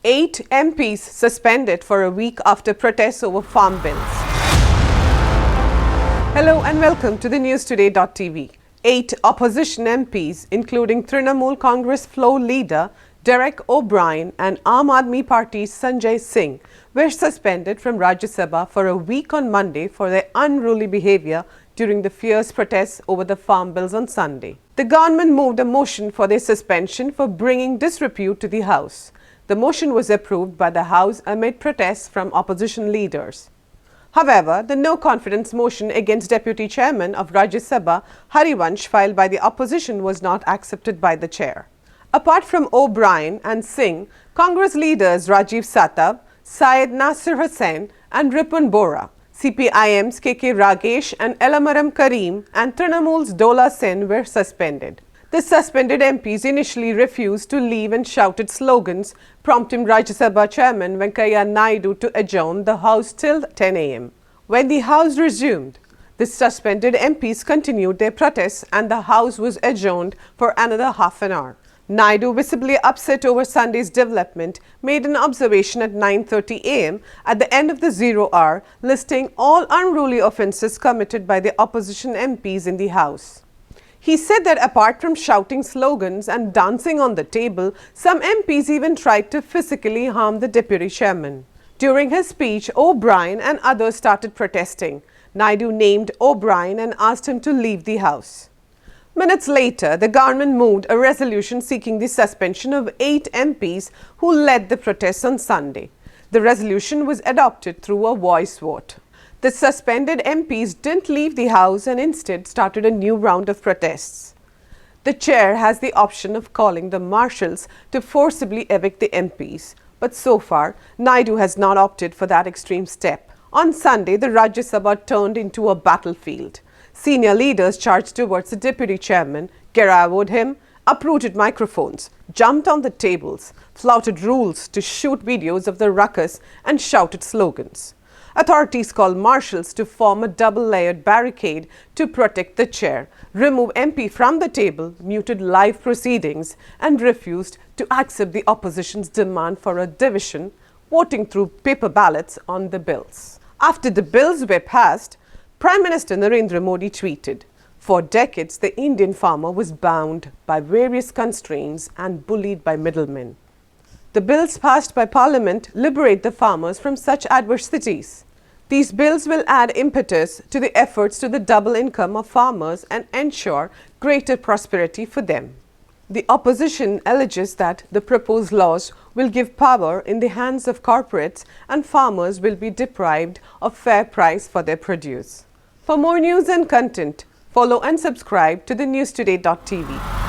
8 MPs suspended for a week after protests over farm bills. Hello and welcome to the newstoday.tv. 8 opposition MPs, including Trinamool Congress floor leader Derek O'Brien and Aam Aadmi Party's Sanjay Singh, were suspended from Rajya Sabha for a week on Monday for their unruly behavior during the fierce protests over the farm bills on Sunday. The government moved a motion for their suspension for bringing disrepute to the House. The motion was approved by the House amid protests from opposition leaders. However, the no-confidence motion against Deputy Chairman of Rajya Sabha, Harivansh, filed by the opposition was not accepted by the chair. Apart from O'Brien and Singh, Congress leaders Rajiv Satab, Syed Nasir Hussain and Ripun Bora, CPIM's KK Ragesh and Elamaram Karim and Trinamool's Dola Sen were suspended. The suspended MPs initially refused to leave and shouted slogans, prompting Rajya Sabha Chairman Venkaiah Naidu to adjourn the House till 10 a.m. When the House resumed, the suspended MPs continued their protests and the House was adjourned for another half an hour. Naidu, visibly upset over Sunday's development, made an observation at 9:30 a.m. at the end of the 0 hour, listing all unruly offences committed by the opposition MPs in the House. He said that apart from shouting slogans and dancing on the table, some MPs even tried to physically harm the deputy chairman. During his speech, O'Brien and others started protesting. Naidu named O'Brien and asked him to leave the House. Minutes later, the government moved a resolution seeking the suspension of 8 MPs who led the protests on Sunday. The resolution was adopted through a voice vote. The suspended MPs didn't leave the House and instead started a new round of protests. The chair has the option of calling the marshals to forcibly evict the MPs, but so far, Naidu has not opted for that extreme step. On Sunday, the Rajya Sabha turned into a battlefield. Senior leaders charged towards the deputy chairman, garroted him, uprooted microphones, jumped on the tables, flouted rules to shoot videos of the ruckus and shouted slogans. Authorities called marshals to form a double-layered barricade to protect the chair, remove MP from the table, muted live proceedings, and refused to accept the opposition's demand for a division, voting through paper ballots on the bills. After the bills were passed, Prime Minister Narendra Modi tweeted, "For decades, the Indian farmer was bound by various constraints and bullied by middlemen. The bills passed by Parliament liberate the farmers from such adversities. These bills will add impetus to the efforts to the double income of farmers and ensure greater prosperity for them." The opposition alleges that the proposed laws will give power in the hands of corporates and farmers will be deprived of fair price for their produce. For more news and content, follow and subscribe to the newstoday.tv.